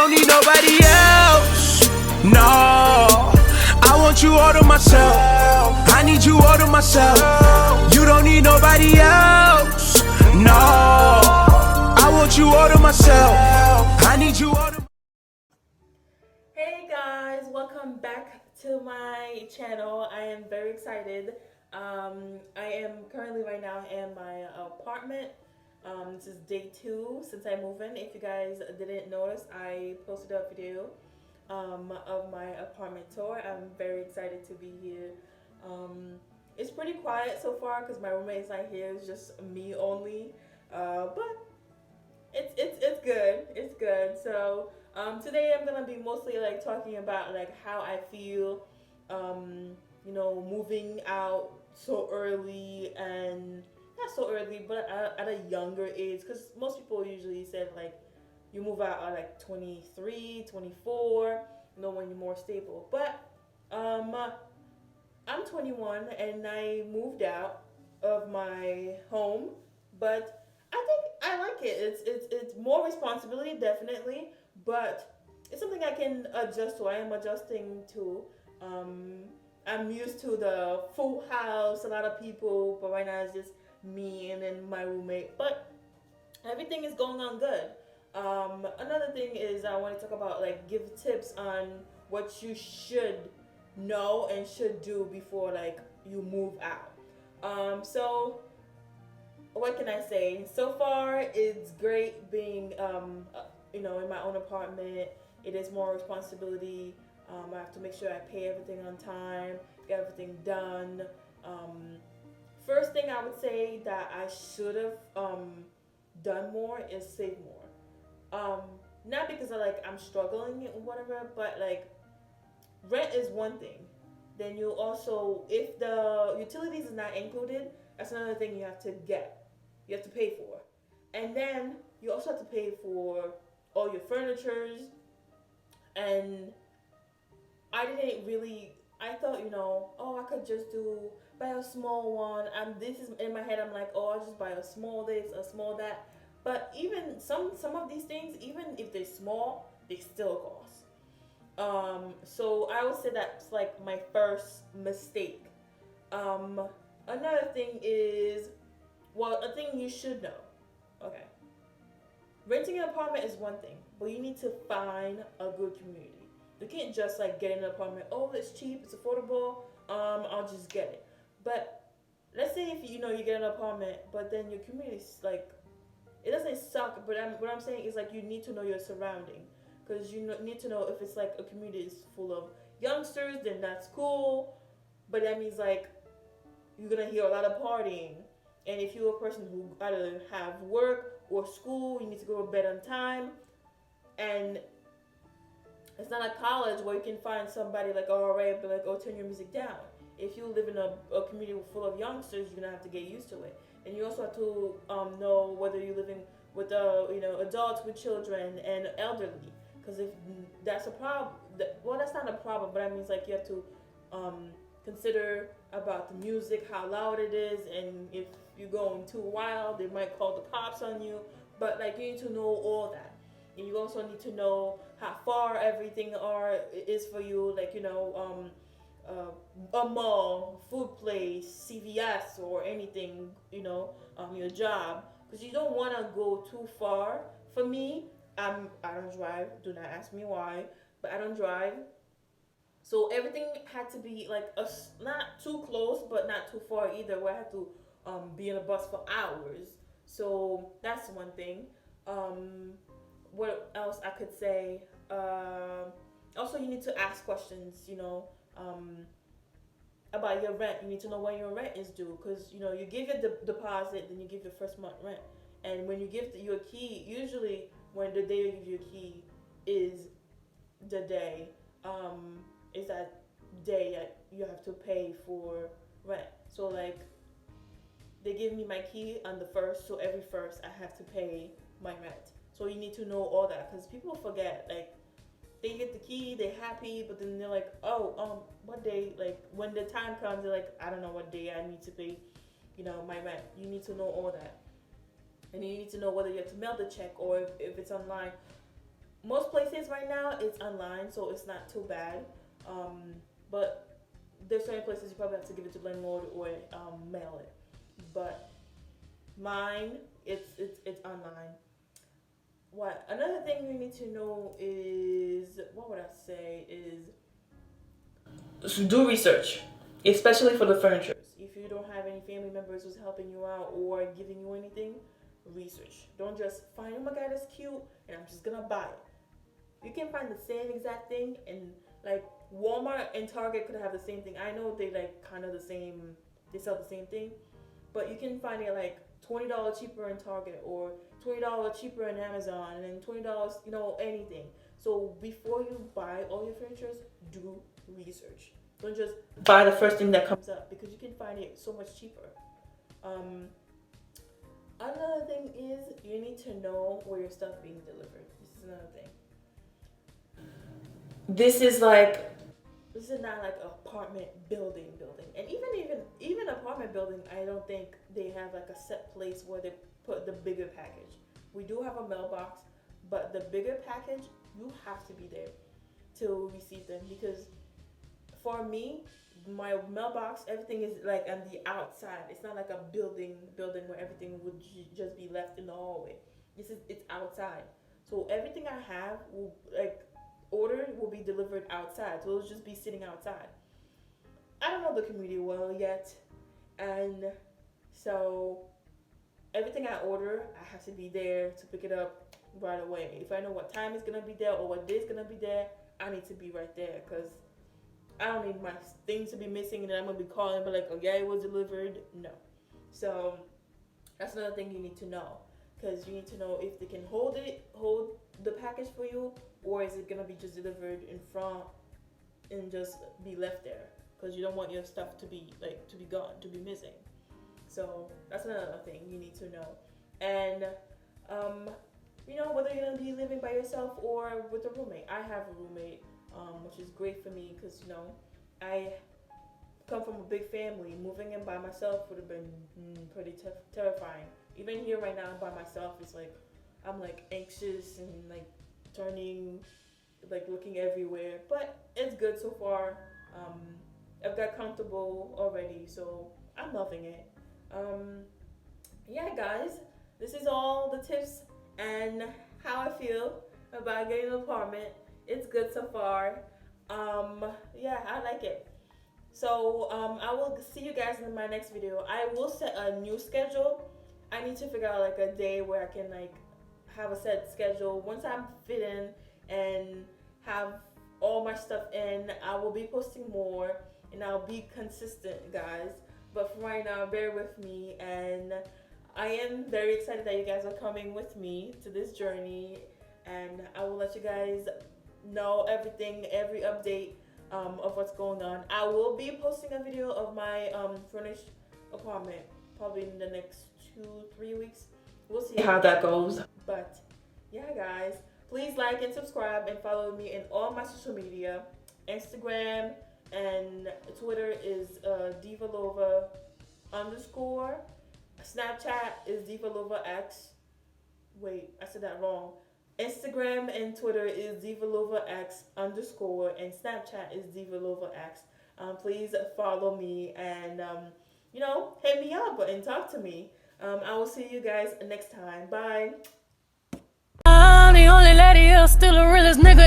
don't need nobody else. No, I want you all to myself. I need you all to myself. You don't need nobody else. No, I want you all to myself. I need you all to. Hey guys, welcome back to my channel. I am very excited. I am currently right now in my apartment. This is day 2 since I moved in. If you guys didn't notice, I posted a video of my apartment tour. I'm very excited to be here. It's pretty quiet so far because my roommate's not here. It's just me only. But it's good. It's good. So today I'm gonna be mostly like talking about like how I feel, moving out so early and not so early, but at a younger age. Because most people usually said like you move out at like 23, 24, when you're more stable. But um, I'm 21 and I moved out of my home, but I think I like it. It's more responsibility definitely, but it's something I can adjust to. I am adjusting to. Um, I'm used to the full house, a lot of people, but right now it's just me and then my roommate. But everything is going on good. Another thing is I want to talk about like give tips on what you should know and should do before like you move out. So what can I say? So far, it's great being, in my own apartment. It is more responsibility. I have to make sure I pay everything on time, get everything done. Um, First thing I would say that I should have done more is save more. Not because I'm struggling or whatever, but like rent is one thing. Then you also, if the utilities is not included, that's another thing you have to get. You have to pay for, and then you also have to pay for all your furnitures. And I didn't really. I thought, oh, I could just buy a small one. This is in my head. I'm like, oh, I'll just buy a small this, a small that. But even some of these things, even if they're small, they still cost. So I would say that's like my first mistake. Um, Another thing is, well, a thing you should know. Okay, renting an apartment is one thing, but you need to find a good community. You can't just like get an apartment. Oh, it's cheap, it's affordable. I'll just get it. But let's say if you get an apartment, but then your community's like it doesn't suck, but what I'm saying is like you need to know your surrounding, because need to know if it's like a community is full of youngsters, then that's cool, but that means like you're gonna hear a lot of partying, and if you're a person who either have work or school, you need to go to bed on time, and it's not a college where you can find somebody like alright, but like turn your music down. If you live in a community full of youngsters, you're gonna have to get used to it, and you also have to know whether you're living with adults with children and elderly. Because if that's a problem, well, that's not a problem, but that means like you have to consider about the music, how loud it is, and if you're going too wild, they might call the cops on you. But like you need to know all that, and you also need to know how far everything is for you. Like a mall, food place, CVS, or anything. Your job, because you don't want to go too far. For me, I don't drive. Do not ask me why, but I don't drive. So everything had to be like not too close, but not too far either. Where I had to be in a bus for hours. So that's one thing. What else I could say? Also, you need to ask questions. About your rent. You need to know when your rent is due, because you give your deposit, then you give your first month rent, and when you give your key, usually when the day you give your key is the day is that day that you have to pay for rent. So like they give me my key on the first, so every first I have to pay my rent. So you need to know all that, because people forget. Like they get the key, they're happy, but then they're like, oh, what day? Like when the time comes, they're like, I don't know what day I need to pay, my rent. You need to know all that, and you need to know whether you have to mail the check or if it's online. Most places right right now, it's online, so it's not too bad. But there's certain places you probably have to give it to landlord or mail it. But mine, it's online. What another thing you need to know is, what would I say is, do research, especially for the furniture. If you don't have any family members who's helping you out or giving you anything, research. Don't just find, oh my god, that's cute, and I'm just gonna buy it. You can find the same exact thing, and like Walmart and Target could have the same thing. I know they like kind of the same, they sell the same thing, but you can find it like $20 cheaper in Target or $20 cheaper in Amazon, and then $20, anything. So before you buy all your furniture, do research. Don't just buy the first thing that comes up, because you can find it so much cheaper. Another thing is you need to know where your stuff being delivered. This is another thing. This is not like an apartment building, and even apartment building, I don't think they have like a set place where they put the bigger package. We do have a mailbox, but the bigger package, you have to be there to receive them, because for me, my mailbox, everything is like on the outside. It's not like a building where everything would just be left in the hallway. It's outside, so everything I have will ordered will be delivered outside, so it'll just be sitting outside. I don't know the community well yet, and so everything I order, I have to be there to pick it up right away. If I know what time it's gonna be there or what day it's gonna be there, I need to be right there, because I don't need my things to be missing and then I'm gonna be calling and be like, oh yeah, it was delivered. No. So that's another thing you need to know, because you need to know if they can hold the package for you, or is it gonna be just delivered in front and just be left there, because you don't want your stuff to be gone, to be missing. So that's another thing you need to know. And whether you're gonna be living by yourself or with a roommate. I have a roommate, which is great for me, because I come from a big family. Moving in by myself would have been pretty terrifying. Even here right now by myself, it's like I'm like anxious and like turning, like looking everywhere, but it's good so far. I've got comfortable already, so I'm loving it. Yeah guys, this is all the tips and how I feel about getting an apartment. It's good so far. Yeah, I like it. So I will see you guys in my next video. I will set a new schedule. I need to figure out like a day where I can like have a set schedule. Once I'm fit in and have all my stuff in, I will be posting more and I'll be consistent, guys. But for right now, bear with me, and I am very excited that you guys are coming with me to this journey, and I will let you guys know everything, every update of what's going on. I will be posting a video of my furnished apartment probably in the next 2-3 weeks. We'll see how that goes. But yeah guys, please like and subscribe and follow me in all my social media. Instagram and Twitter is divalova_. Snapchat is divalovax. Wait, I said that wrong. Instagram and Twitter is divalovax_, and Snapchat is divalovax. Please follow me and hit me up and talk to me. I will see you guys next time. Bye. I'm the only lady, still the realest nigga.